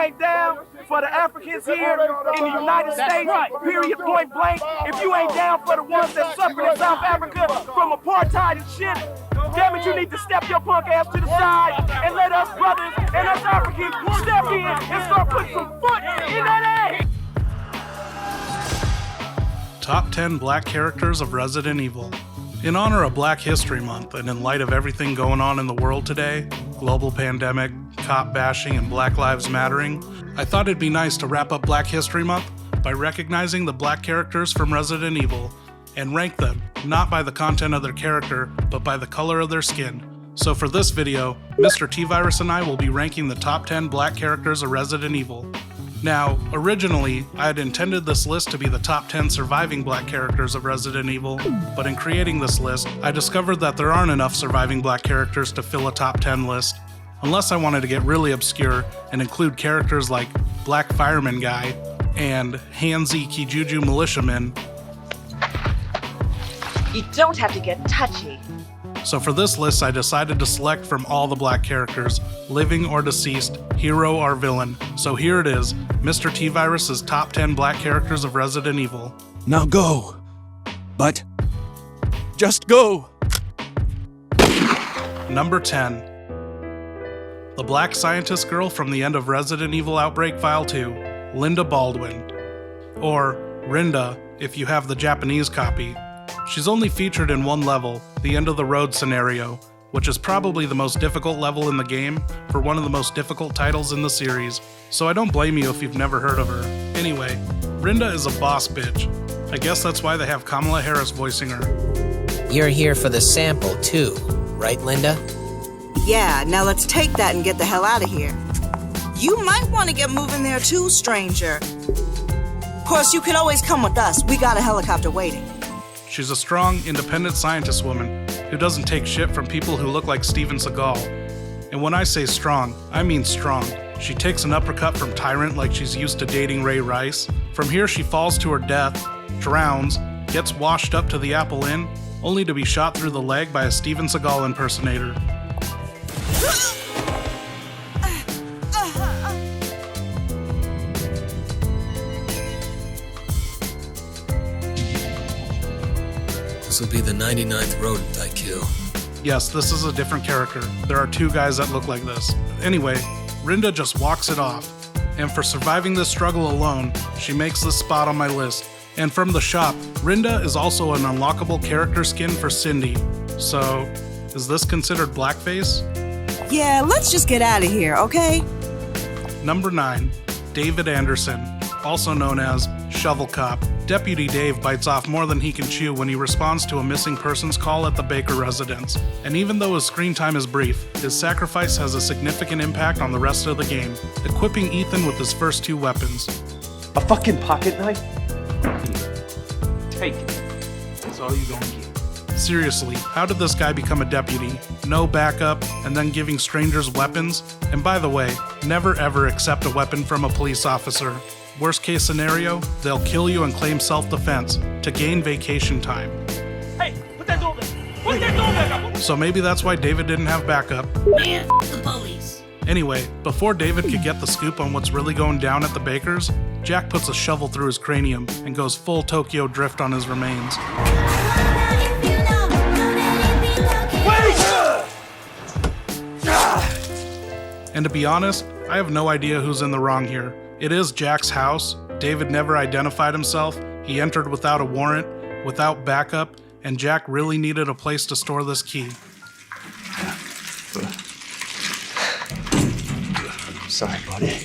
ain't down for the Africans here in the United States, period, point blank, if you ain't down for the ones that suffered in South Africa from apartheid and shit, damn it, you need to step your punk ass to the side and let us brothers and us Africans step in and start putting some foot in that ass. Top 10 Black Characters of Resident Evil. In honor of Black History Month, and in light of everything going on in the world today, global pandemic, cop bashing, and Black Lives Mattering, I thought it'd be nice to wrap up Black History Month by recognizing the Black characters from Resident Evil and rank them, not by the content of their character, but by the color of their skin. So for this video, Mr.T-Virus and I will be ranking the top 10 Black characters of Resident Evil. Now, originally, I had intended this list to be the top 10 surviving Black characters of Resident Evil, but in creating this list, I discovered that there aren't enough surviving Black characters to fill a top 10 list, unless I wanted to get really obscure and include characters like Black Fireman Guy and Handsy Kijuju Militiaman. You don't have to get touchy. So for this list, I decided to select from all the Black characters, living or deceased, hero or villain. So here it is, Mr. T-Virus's top 10 Black characters of Resident Evil. Now go. But just go. Number 10. The Black scientist girl from the end of Resident Evil Outbreak File 2, Linda Baldwin. Or Rinda, if you have the Japanese copy. She's only featured in one level, the end of the road scenario, which is probably the most difficult level in the game for one of the most difficult titles in the series, so I don't blame you if you've never heard of her. Anyway, Rinda is a boss bitch. I guess that's why they have Kamala Harris voicing her. You're here for the sample too, right, Linda? Yeah, now let's take that and get the hell out of here. You might want to get moving there too, stranger. Of course, you can always come with us. We got a helicopter waiting. She's a strong, independent scientist woman who doesn't take shit from people who look like Steven Seagal. And when I say strong, I mean strong. She takes an uppercut from Tyrant like she's used to dating Ray Rice. From here she falls to her death, drowns, gets washed up to the Apple Inn, only to be shot through the leg by a Steven Seagal impersonator. This will be the 99th rodent I kill. Yes, this is a different character. There are two guys that look like this. Anyway, Rinda just walks it off. And for surviving this struggle alone, she makes this spot on my list. And from the shop, Rinda is also an unlockable character skin for Cindy. So, is this considered blackface? Yeah, let's just get out of here, okay? Number 9, David Anderson, also known as Shovel Cop. Deputy Dave bites off more than he can chew when he responds to a missing persons call at the Baker residence. And even though his screen time is brief, his sacrifice has a significant impact on the rest of the game, equipping Ethan with his first 2 weapons. A fucking pocket knife? Take it. That's all you gonna get. Seriously, how did this guy become a deputy? No backup, and then giving strangers weapons? And by the way, never ever accept a weapon from a police officer. Worst case scenario, they'll kill you and claim self-defense to gain vacation time. Hey, put that door back. Put that door back. So maybe that's why David didn't have backup. Man, the police. Anyway, before David could get the scoop on what's really going down at the Bakers, Jack puts a shovel through his cranium and goes full Tokyo Drift on his remains. And to be honest, I have no idea who's in the wrong here. It is Jack's house. David never identified himself. He entered without a warrant, without backup, and Jack really needed a place to store this key. Sorry, buddy.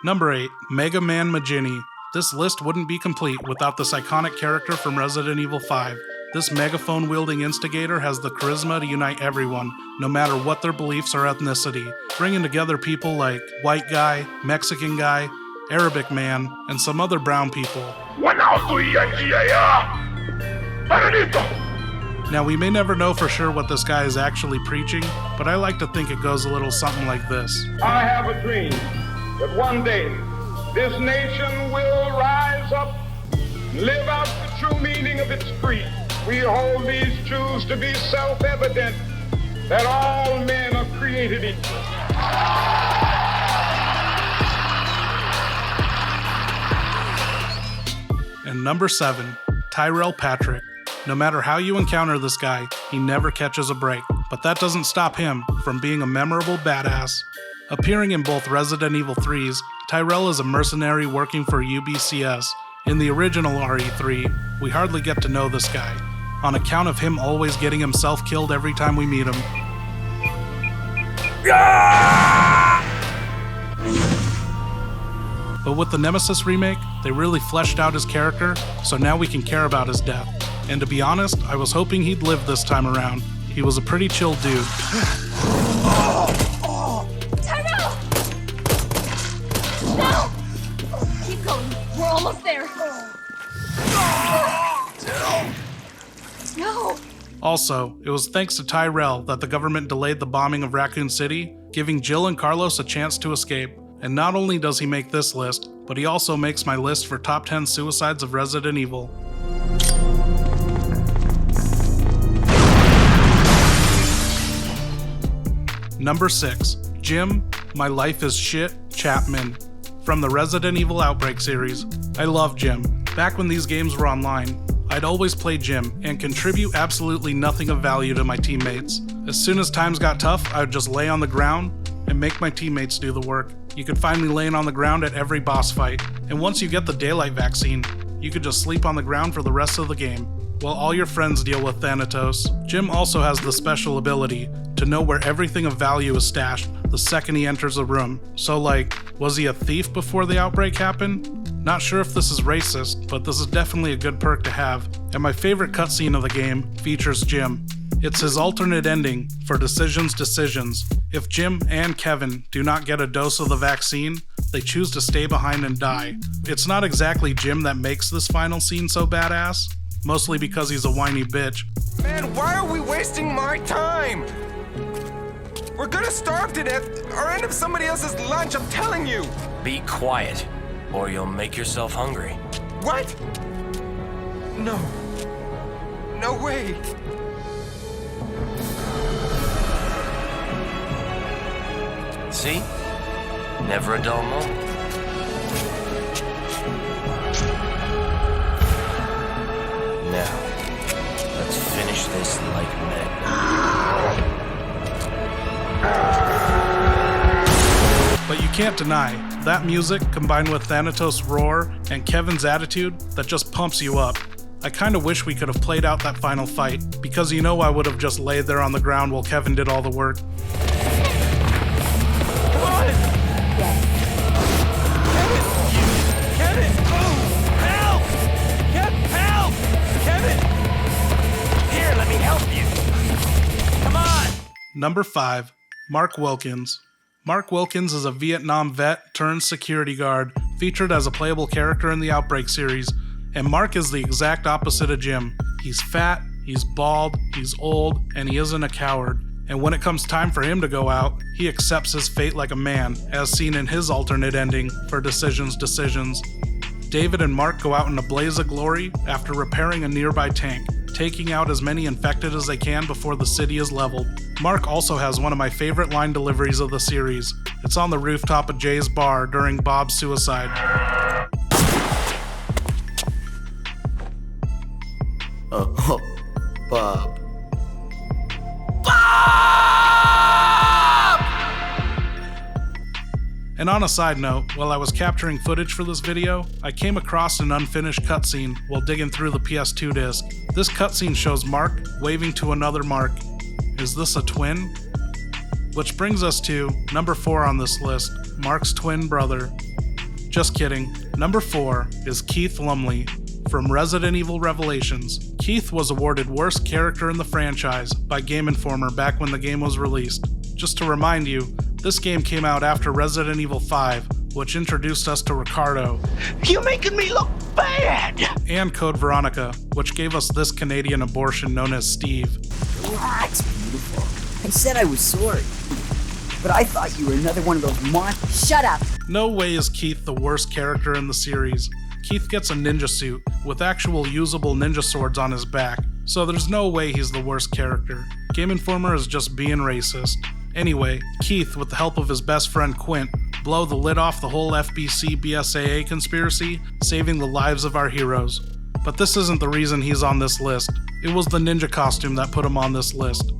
Number 8, Mega Man Majini. This list wouldn't be complete without this iconic character from Resident Evil 5. This megaphone-wielding instigator has the charisma to unite everyone, no matter what their beliefs or ethnicity, bringing together people like white guy, Mexican guy, Arabic man, and some other brown people. Now, we may never know for sure what this guy is actually preaching, but I like to think it goes a little something like this. I have a dream that one day this nation will rise up and live out the true meaning of its creed. We hold these truths to be self-evident. that all men are created equal. And number 7, Tyrell Patrick. No matter how you encounter this guy, he never catches a break. But that doesn't stop him from being a memorable badass. Appearing in both Resident Evil 3s, Tyrell is a mercenary working for UBCS. In the original RE3, we hardly get to know this guy, on account of him always getting himself killed every time we meet him. But with the Nemesis remake, they really fleshed out his character, so now we can care about his death. And to be honest, I was hoping he'd live this time around. He was a pretty chill dude. Tyrell! No! Keep going. We're almost there. No! Also, it was thanks to Tyrell that the government delayed the bombing of Raccoon City, giving Jill and Carlos a chance to escape. And not only does he make this list, but he also makes my list for top 10 suicides of Resident Evil. Number 6, Jim, My Life is Shit, Chapman. From the Resident Evil Outbreak series. I love Jim. Back when these games were online, I'd always play Jim and contribute absolutely nothing of value to my teammates. As soon as times got tough, I would just lay on the ground and make my teammates do the work. You could find me laying on the ground at every boss fight, and once you get the daylight vaccine, you could just sleep on the ground for the rest of the game, while all your friends deal with Thanatos. Jim also has the special ability to know where everything of value is stashed the second he enters a room. So like, was he a thief before the outbreak happened? Not sure if this is racist, but this is definitely a good perk to have, and my favorite cutscene of the game features Jim. It's his alternate ending for Decisions. If Jim and Kevin do not get a dose of the vaccine, they choose to stay behind and die. It's not exactly Jim that makes this final scene so badass, mostly because he's a whiny bitch. Man, why are we wasting my time? We're gonna starve to death or end up somebody else's lunch, I'm telling you! Be quiet, or you'll make yourself hungry. What? No. No way. See? Never a dull moment. Now, let's finish this like men. But you can't deny, that music combined with Thanatos' roar and Kevin's attitude that just pumps you up. I kinda wish we could have played out that final fight, because you know I would have just laid there on the ground while Kevin did all the work. Number 5, Mark Wilkins. Mark Wilkins is a Vietnam vet turned security guard, featured as a playable character in the Outbreak series, and Mark is the exact opposite of Jim. He's fat, he's bald, he's old, and he isn't a coward. And when it comes time for him to go out, he accepts his fate like a man, as seen in his alternate ending for Decisions. David and Mark go out in a blaze of glory after repairing a nearby tank, taking out as many infected as they can before the city is leveled. Mark also has one of my favorite line deliveries of the series. It's on the rooftop of Jay's bar during Bob's suicide. Bob. And on a side note, while I was capturing footage for this video, I came across an unfinished cutscene while digging through the PS2 disc. This cutscene shows Mark waving to another Mark. Is this a twin? Which brings us to number 4 on this list, Mark's twin brother. Just kidding. Number 4 is Keith Lumley from Resident Evil Revelations. Keith was awarded Worst Character in the Franchise by Game Informer back when the game was released. Just to remind you, this game came out after Resident Evil 5, which introduced us to Ricardo. You're making me look bad! And Code Veronica, which gave us this Canadian abortion known as Steve. Relax, beautiful. I said I was sorry. But I thought you were another one of those monsters. Shut up! No way is Keith the worst character in the series. Keith gets a ninja suit with actual usable ninja swords on his back. so there's no way he's the worst character. Game Informer is just being racist. Anyway, Keith, with the help of his best friend Quint, blow the lid off the whole FBC BSAA conspiracy, saving the lives of our heroes. But this isn't the reason he's on this list. It was the ninja costume that put him on this list.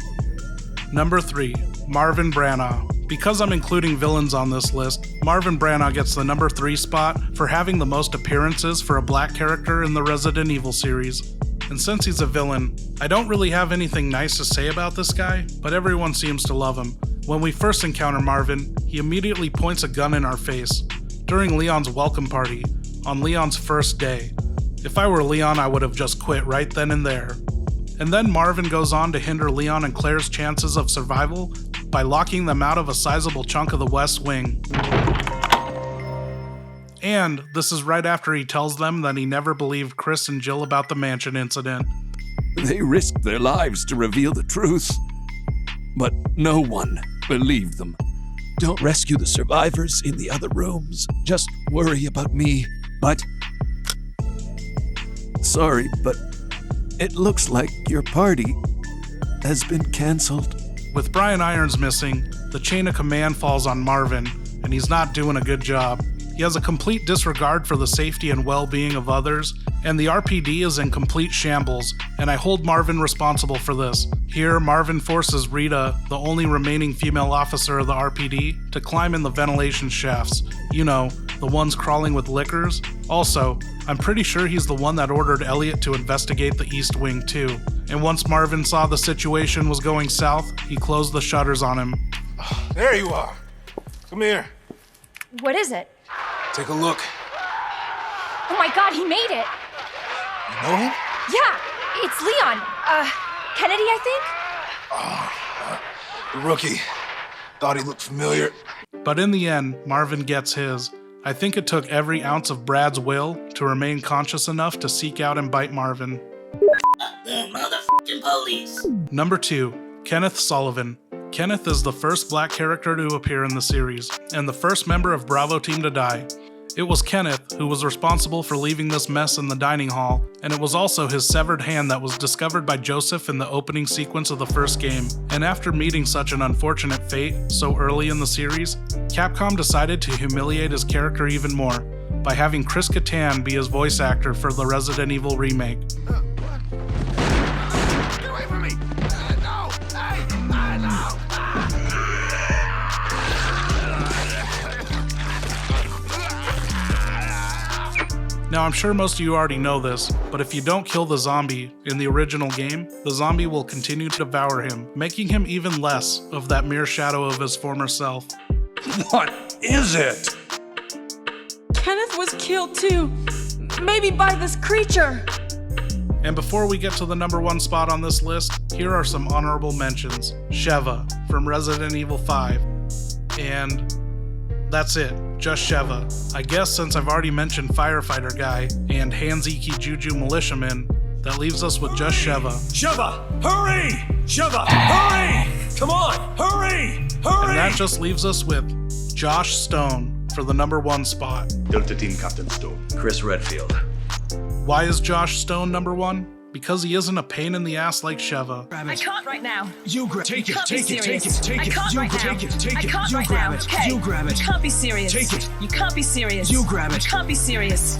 Number 3, Marvin Branagh. Because I'm including villains on this list, Marvin Branagh gets the number 3 spot for having the most appearances for a black character in the Resident Evil series. And since he's a villain, I don't really have anything nice to say about this guy, but everyone seems to love him. When we first encounter Marvin, he immediately points a gun in our face, during Leon's welcome party, on Leon's first day. If I were Leon, I would have just quit right then and there. And then Marvin goes on to hinder Leon and Claire's chances of survival by locking them out of a sizable chunk of the West Wing. And this is right after he tells them that he never believed Chris and Jill about the mansion incident. They risked their lives to reveal the truth, but no one believed them. Don't rescue the survivors in the other rooms. Just worry about me. But sorry, but it looks like your party has been canceled. With Brian Irons missing, the chain of command falls on Marvin, and he's not doing a good job. He has a complete disregard for the safety and well-being of others, and the RPD is in complete shambles, and I hold Marvin responsible for this. Here, Marvin forces Rita, the only remaining female officer of the RPD, to climb in the ventilation shafts. You know, the ones crawling with liquors. Also, I'm pretty sure he's the one that ordered Elliot to investigate the East Wing too. And once Marvin saw the situation was going south, he closed the shutters on him. There you are. Come here. What is it? Take a look. Oh my god, he made it! You know him? Yeah, it's Leon. Kennedy, I think? The rookie. Thought he looked familiar. But in the end, Marvin gets his. I think it took every ounce of Brad's will to remain conscious enough to seek out and bite Marvin. The motherfucking police. Number 2, Kenneth Sullivan. Kenneth is the first black character to appear in the series, and the first member of Bravo Team to die. It was Kenneth who was responsible for leaving this mess in the dining hall, and it was also his severed hand that was discovered by Joseph in the opening sequence of the first game. And after meeting such an unfortunate fate so early in the series, Capcom decided to humiliate his character even more by having Chris Kattan be his voice actor for the Resident Evil remake. Now, I'm sure most of you already know this, but if you don't kill the zombie in the original game, the zombie will continue to devour him, making him even less of that mere shadow of his former self. What is it? Kenneth was killed too. Maybe by this creature. And before we get to the number 1 spot on this list, here are some honorable mentions. Sheva from Resident Evil 5. And that's it, just Sheva. I guess since I've already mentioned Firefighter Guy and Hanziki Juju Militiaman, that leaves us with just Sheva. Sheva, hurry! Sheva, hurry! Come on, hurry! Hurry! And that just leaves us with Josh Stone for the number 1 spot. Delta Team Captain Stone. Chris Redfield. Why is Josh Stone number 1? Because he isn't a pain in the ass like Sheva. I can't right now. You grab it. Take it, take it, take it, I take it. can't You right now. take it, take I it. can't You right grab now. it. Okay. You grab it. You can't be serious. Take it. You can't be serious. You grab it. You can't be serious.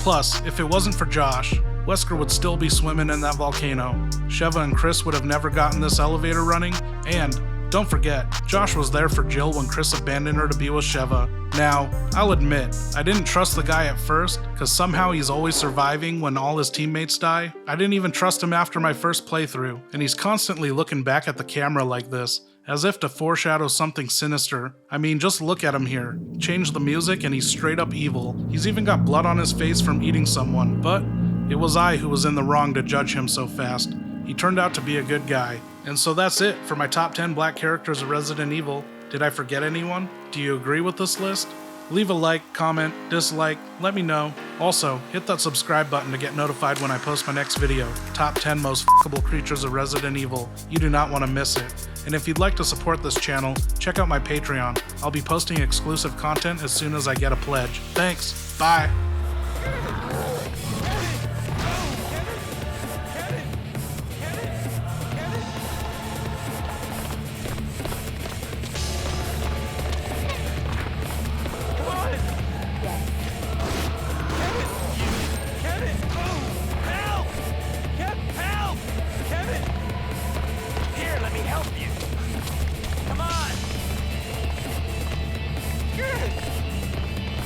Plus, if it wasn't for Josh, Wesker would still be swimming in that volcano. Sheva and Chris would have never gotten this elevator running, and don't forget, Josh was there for Jill when Chris abandoned her to be with Sheva. Now, I'll admit, I didn't trust the guy at first, cause somehow he's always surviving when all his teammates die. I didn't even trust him after my first playthrough, and he's constantly looking back at the camera like this, as if to foreshadow something sinister. I mean, just look at him here. Change the music and he's straight up evil. He's even got blood on his face from eating someone, but it was I who was in the wrong to judge him so fast. He turned out to be a good guy. And so that's it for my top 10 black characters of Resident Evil. Did I forget anyone? Do you agree with this list? Leave a like, comment, dislike, let me know. Also, hit that subscribe button to get notified when I post my next video, Top 10 Most Fuckable Creatures of Resident Evil. You do not want to miss it. And if you'd like to support this channel, check out my Patreon. I'll be posting exclusive content as soon as I get a pledge. Thanks, bye!